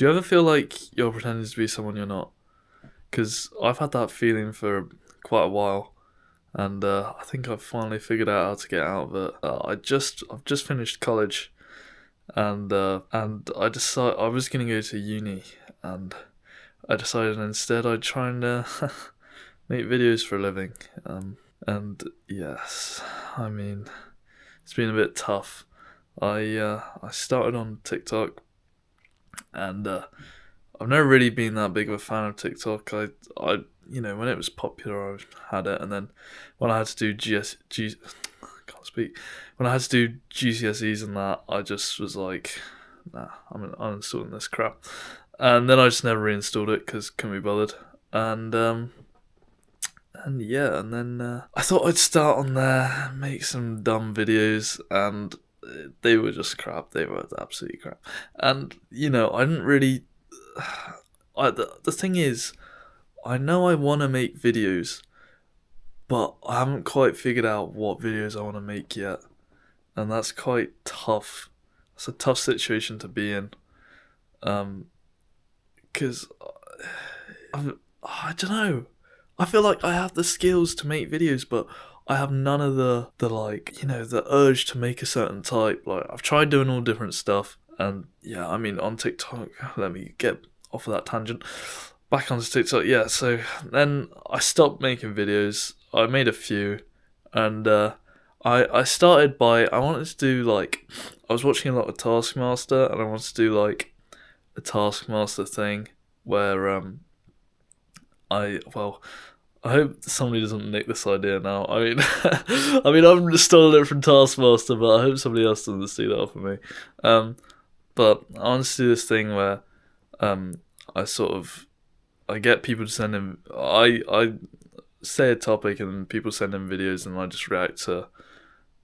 Do you ever feel like you're pretending to be someone you're not? Because I've had that feeling for quite a while, and I think I've finally figured out how to get out of it. I've just finished college, and I decided I was gonna go to uni, and I decided instead I'd try and make videos for a living. And yes, I mean it's been a bit tough. I started on TikTok, and I've never really been that big of a fan of TikTok. When it was popular, I had it, and then when I had to do can't speak. When I had to do GCSEs and that, I just was like, nah, I'm uninstalling this crap. And then I just never reinstalled it because couldn't be bothered. And and yeah, and then I thought I'd start on there, make some dumb videos, and they were just crap. They were absolutely crap. And I didn't really. The thing is, I know I want to make videos, but I haven't quite figured out what videos I want to make yet, and that's quite tough. It's a tough situation to be in, because I don't know. I feel like I have the skills to make videos, but I have none of the like the urge to make a certain type. Like I've tried doing all different stuff, and yeah, I mean on TikTok. Let me get off of that tangent. Back onto TikTok, yeah. So then I stopped making videos. I made a few, and I started by I wanted to do like I was watching a lot of Taskmaster, and I wanted to do like a Taskmaster thing where I well I hope somebody doesn't nick this idea now. I mean, I'm stolen it from Taskmaster, but I hope somebody else doesn't steal that off of me. But I want to do this thing where I sort of I get people to send in. I say a topic and people send in videos, and I just react to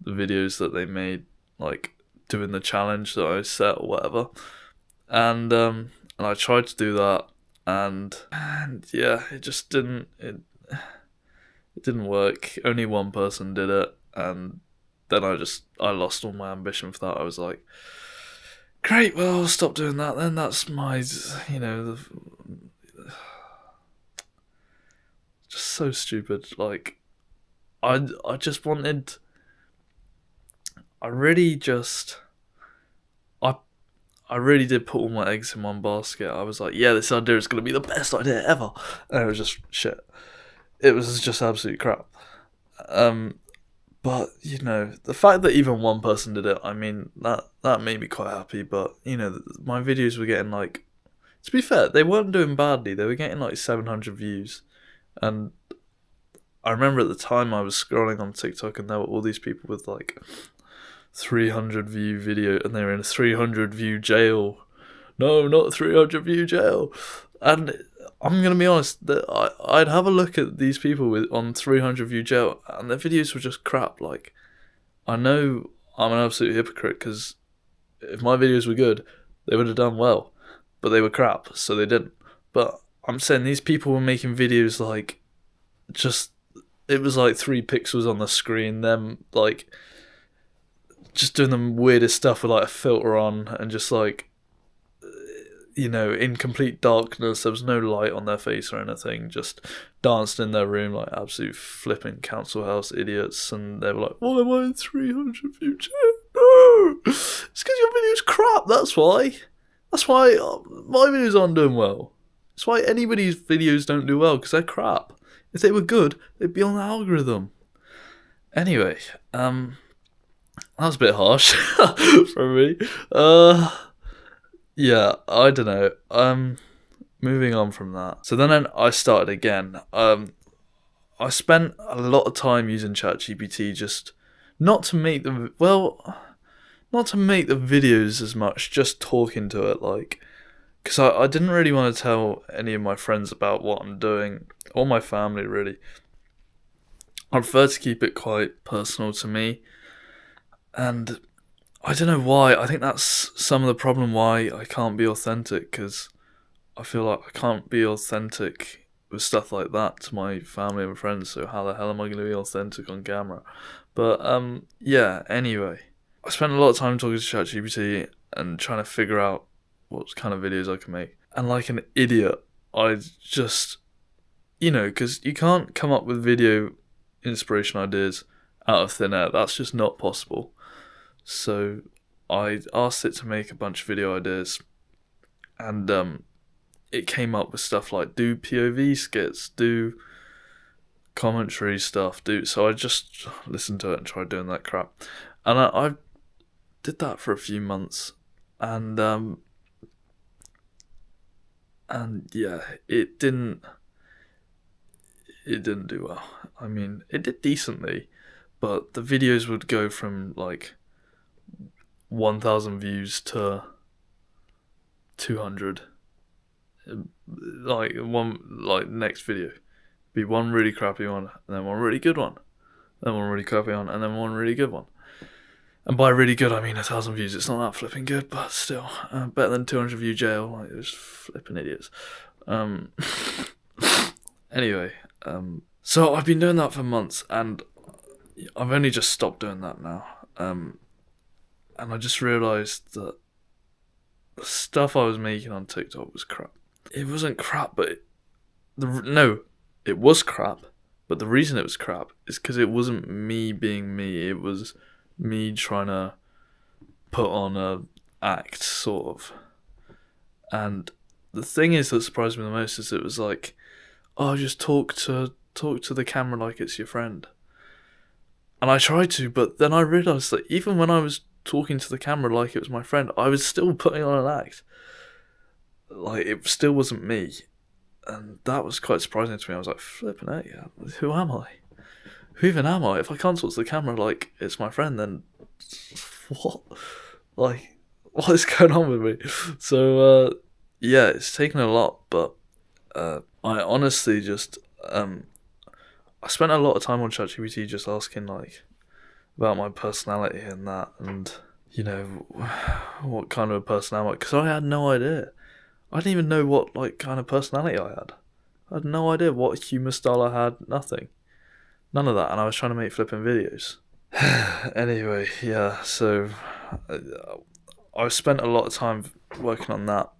the videos that they made, like doing the challenge that I set or whatever. And I tried to do that, and yeah, it just didn't. It didn't work. Only one person did it, and then I lost all my ambition for that. I was like, great, well, I'll stop doing that then. That's my just so stupid. Like I just wanted. I really just. I I really did put all my eggs in one basket. I was like, yeah, this idea is gonna be the best idea ever, and it was just shit. It was just absolute crap. Um, But the fact that even one person did it, I mean, that made me quite happy. But my videos were getting like, to be fair, they weren't doing badly. They were getting like 700 views, and I remember at the time I was scrolling on TikTok, and there were all these people with like 300 view video, and they were in a 300 view jail. No, not 300 view jail, and I'm gonna be honest that I'd have a look at these people with on 300 view jail, and their videos were just crap. Like I know I'm an absolute hypocrite because if my videos were good, they would have done well, but they were crap, so they didn't. But I'm saying these people were making videos like just it was like 3 pixels on the screen, them like just doing the weirdest stuff with like a filter on and just like in complete darkness. There was no light on their face or anything. Just danced in their room like absolute flipping council house idiots. And they were like, "Why am I in 300 views? No, it's because your video's crap. That's why. That's why my videos aren't doing well. That's why anybody's videos don't do well because they're crap. If they were good, they'd be on the algorithm." Anyway, that was a bit harsh for me. Yeah, I don't know. Moving on from that. So then I started again. I spent a lot of time using ChatGPT just not to make the not to make the videos as much, just talking to it, like, because I didn't really want to tell any of my friends about what I'm doing, or my family really. I prefer to keep it quite personal to me, and I don't know why. I think that's some of the problem why I can't be authentic, because I feel like I can't be authentic with stuff like that to my family and friends. So how the hell am I going to be authentic on camera? But yeah. Anyway, I spent a lot of time talking to ChatGPT and trying to figure out what kind of videos I can make. And like an idiot, I just, because you can't come up with video inspiration ideas out of thin air. That's just not possible. So I asked it to make a bunch of video ideas, and it came up with stuff like do POV skits, do commentary stuff, so I just listened to it and tried doing that crap. And I did that for a few months, and yeah, it didn't do well. I mean, it did decently, but the videos would go from like 1,000 views to 200. Like next video be one really crappy one, and then one really good one, then one really crappy one, and then one really good one. And by really good, I mean 1,000 views. It's not that flipping good, but still better than 200 view jail. Like, it was flipping idiots. Anyway, so I've been doing that for months, and I've only just stopped doing that now. And I just realised that the stuff I was making on TikTok was crap. It wasn't crap, but it was crap. But the reason it was crap is because it wasn't me being me. It was me trying to put on a act, sort of. And the thing is that surprised me the most is it was like, oh, just talk to the camera like it's your friend. And I tried to, but then I realised that even when I was talking to the camera like it was my friend, I was still putting on an act. Like, it still wasn't me. And that was quite surprising to me. I was like, flipping out, yeah, who am I? Who even am I? If I can't talk to the camera like it's my friend, then what? Like, what is going on with me? So, yeah, it's taken a lot, but I honestly just, I spent a lot of time on ChatGPT just asking, like, about my personality and that, and, what kind of a person am I? Because I had no idea. I didn't even know what, like, kind of personality I had. I had no idea what humour style I had, nothing. None of that, and I was trying to make flipping videos. Anyway, yeah, so I've spent a lot of time working on that.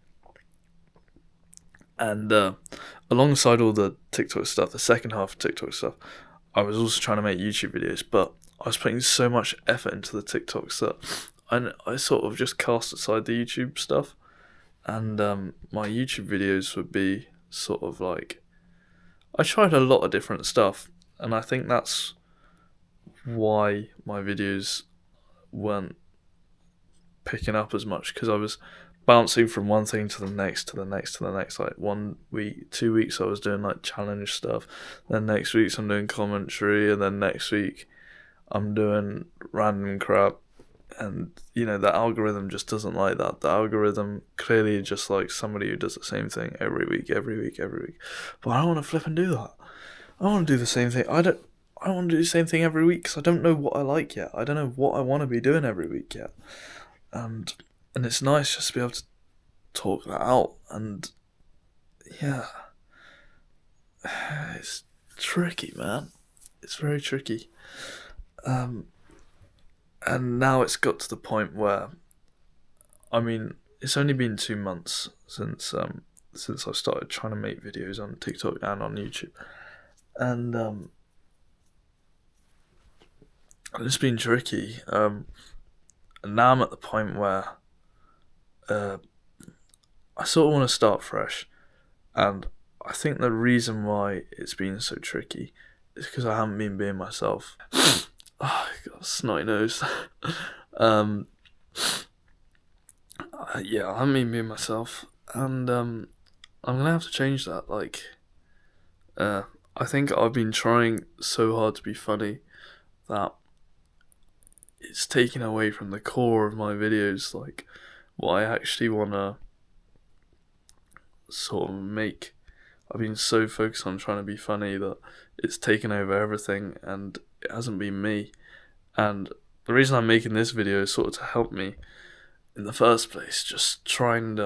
And alongside all the TikTok stuff, the second half of TikTok stuff, I was also trying to make YouTube videos, but I was putting so much effort into the TikToks that I sort of just cast aside the YouTube stuff. And my YouTube videos would be sort of like, I tried a lot of different stuff, and I think that's why my videos weren't picking up as much, because I was bouncing from one thing to the next, to the next, to the next. Like 1 week, 2 weeks I was doing like challenge stuff, then next week I'm doing commentary, and then next week I'm doing random crap. And, the algorithm just doesn't like that. The algorithm clearly just likes somebody who does the same thing every week. But I don't want to flip and do that. I want to do the same thing. I don't want to do the same thing every week because I don't know what I like yet. I don't know what I want to be doing every week yet. And it's nice just to be able to talk that out. And, yeah. It's tricky, man. It's very tricky. And now it's got to the point where, I mean, it's only been 2 months since I started trying to make videos on TikTok and on YouTube, and it's been tricky. And now I'm at the point where I sort of want to start fresh, and I think the reason why it's been so tricky is because I haven't been being myself. Oh, I got a snotty nose. Yeah, I haven't been being myself, and I'm gonna have to change that. Like, I think I've been trying so hard to be funny that it's taken away from the core of my videos, like what I actually wanna sort of make. I've been so focused on trying to be funny that it's taken over everything, and it hasn't been me. And the reason I'm making this video is sort of to help me in the first place, just try and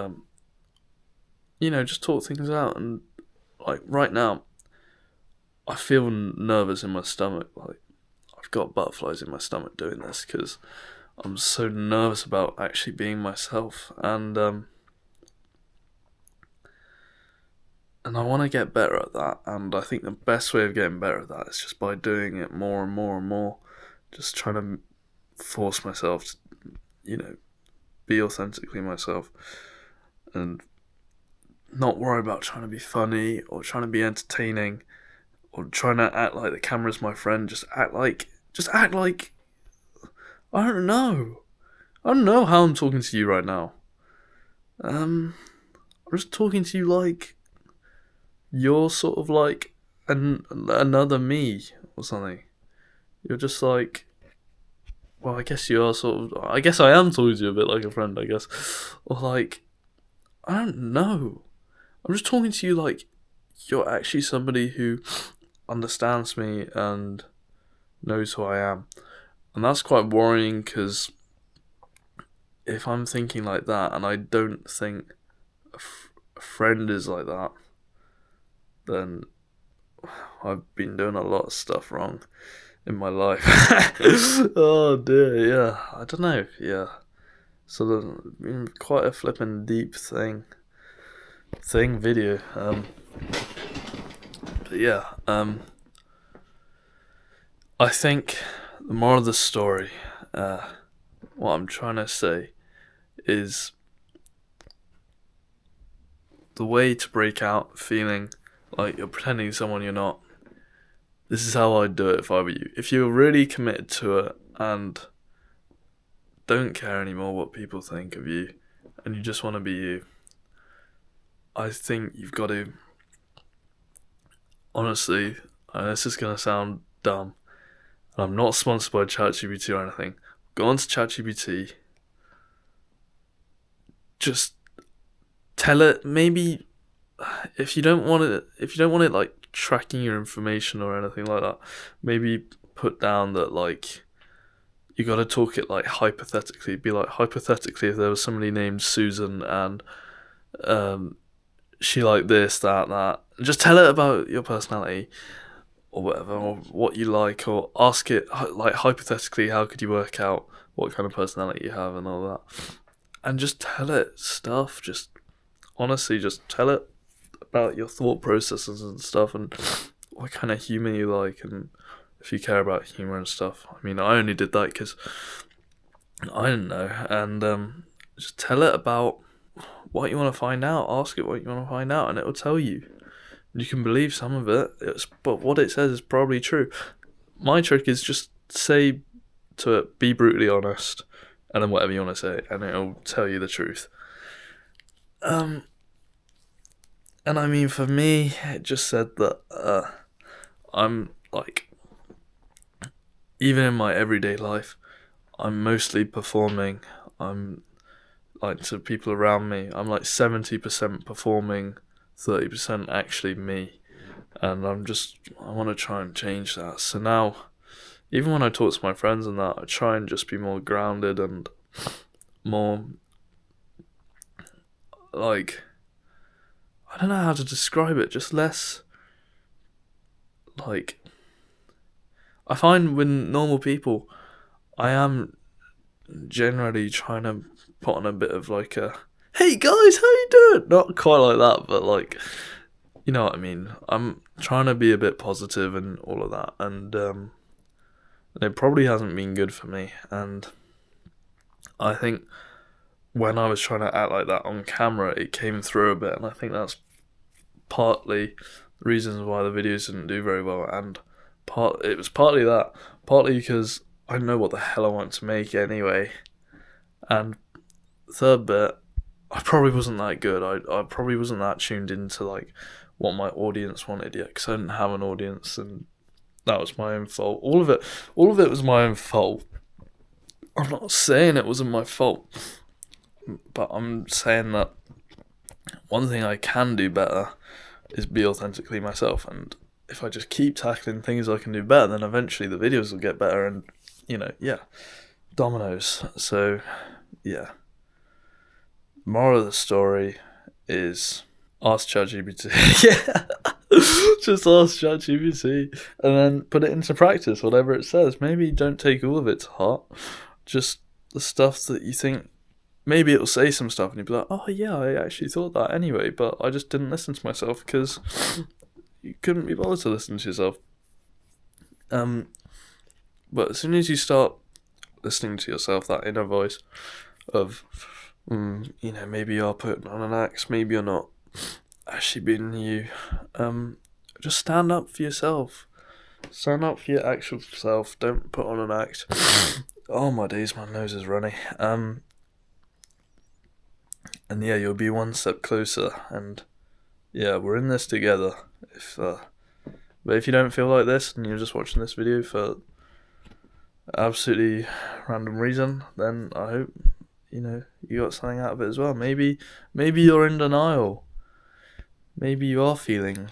just talk things out. And like right now I feel nervous in my stomach, like I've got butterflies in my stomach doing this because I'm so nervous about actually being myself. And And I want to get better at that. And I think the best way of getting better at that is just by doing it more and more and more. Just trying to force myself to, be authentically myself. And not worry about trying to be funny or trying to be entertaining or trying to act like the camera's my friend. Just act like, I don't know. I don't know how I'm talking to you right now. I'm just talking to you like you're sort of like another me or something. You're just like, well, I guess you are sort of, I guess I am talking to you a bit like a friend, I guess. Or like, I don't know. I'm just talking to you like you're actually somebody who understands me and knows who I am. And that's quite worrying because if I'm thinking like that and I don't think a friend is like that, then I've been doing a lot of stuff wrong in my life. Oh dear, yeah. I don't know, yeah. So there's been quite a flippin' deep video. But yeah, I think the moral of the story, what I'm trying to say is the way to break out feeling like you're pretending someone you're not. This is how I'd do it if I were you. If you're really committed to it and don't care anymore what people think of you and you just want to be you, I think you've got to, honestly, this is going to sound dumb, and I'm not sponsored by ChatGPT or anything. Go on to ChatGPT, just tell it, maybe if you don't want it like tracking your information or anything like that, maybe put down that like you got to talk it like hypothetically. Be like, hypothetically, if there was somebody named Susan and she liked this, that, and just tell it about your personality or whatever, or what you like, or ask it like hypothetically, how could you work out what kind of personality you have and all that, and just tell it stuff. Just honestly, just tell it about your thought processes and stuff, and what kind of humour you like, and if you care about humour and stuff. I mean, I only did that because I didn't know, and just tell it about what you want to find out. Ask it what you want to find out, and it will tell you. You can believe some of it, but what it says is probably true. My trick is just say to it, be brutally honest, and then whatever you want to say, and it'll tell you the truth. And I mean, for me, it just said that I'm like, even in my everyday life, I'm mostly performing. I'm like, to people around me, I'm like 70% performing, 30% actually me. And I want to try and change that. So now, even when I talk to my friends and that, I try and just be more grounded and more like, I don't know how to describe it, just less like, I find with normal people, I am generally trying to put on a bit of like a, hey guys, how you doing? Not quite like that, but like, you know what I mean. I'm trying to be a bit positive and all of that, and it probably hasn't been good for me. And I think when I was trying to act like that on camera, it came through a bit, and I think that's partly the reasons why the videos didn't do very well, and it was partly that, partly because I know what the hell I want to make anyway, and third bit, I probably wasn't that good. I probably wasn't that tuned into like what my audience wanted yet, because I didn't have an audience, and that was my own fault. All of it was my own fault. I'm not saying it wasn't my fault, but I'm saying that one thing I can do better is be authentically myself, and if I just keep tackling things I can do better, then eventually the videos will get better, and dominoes. So yeah, moral of the story is ask ChatGPT. Yeah, just ask ChatGPT and then put it into practice, whatever it says. Maybe don't take all of it to heart, just the stuff that you think maybe it'll say some stuff and you'll be like, oh yeah, I actually thought that anyway, but I just didn't listen to myself because you couldn't be bothered to listen to yourself. But as soon as you start listening to yourself, that inner voice of, maybe you're putting on an act, maybe you're not actually being you, just stand up for yourself. Stand up for your actual self. Don't put on an act. Oh my days, my nose is runny. And yeah, you'll be one step closer. And yeah, we're in this together. But if you don't feel like this and you're just watching this video for absolutely random reason, then I hope you got something out of it as well. Maybe you're in denial. Maybe you are feeling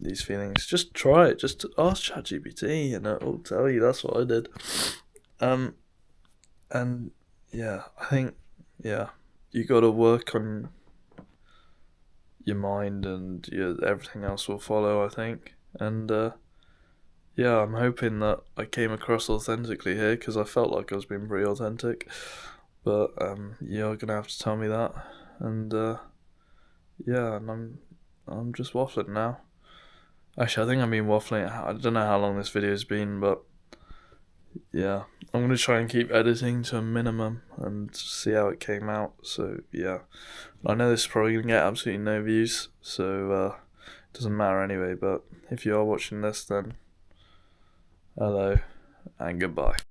these feelings. Just try it. Just ask ChatGPT and it'll tell you. That's what I did. And yeah, I think you got to work on your mind, and everything else will follow, I think. And I'm hoping that I came across authentically here, because I felt like I was being pretty authentic. But you're gonna have to tell me that. And and I'm just waffling now. Actually, I think I've been waffling. I don't know how long this video's been, but yeah, I'm gonna try and keep editing to a minimum and see how it came out. So yeah, I know this is probably gonna get absolutely no views, so it doesn't matter anyway. But if you are watching this, then hello and goodbye.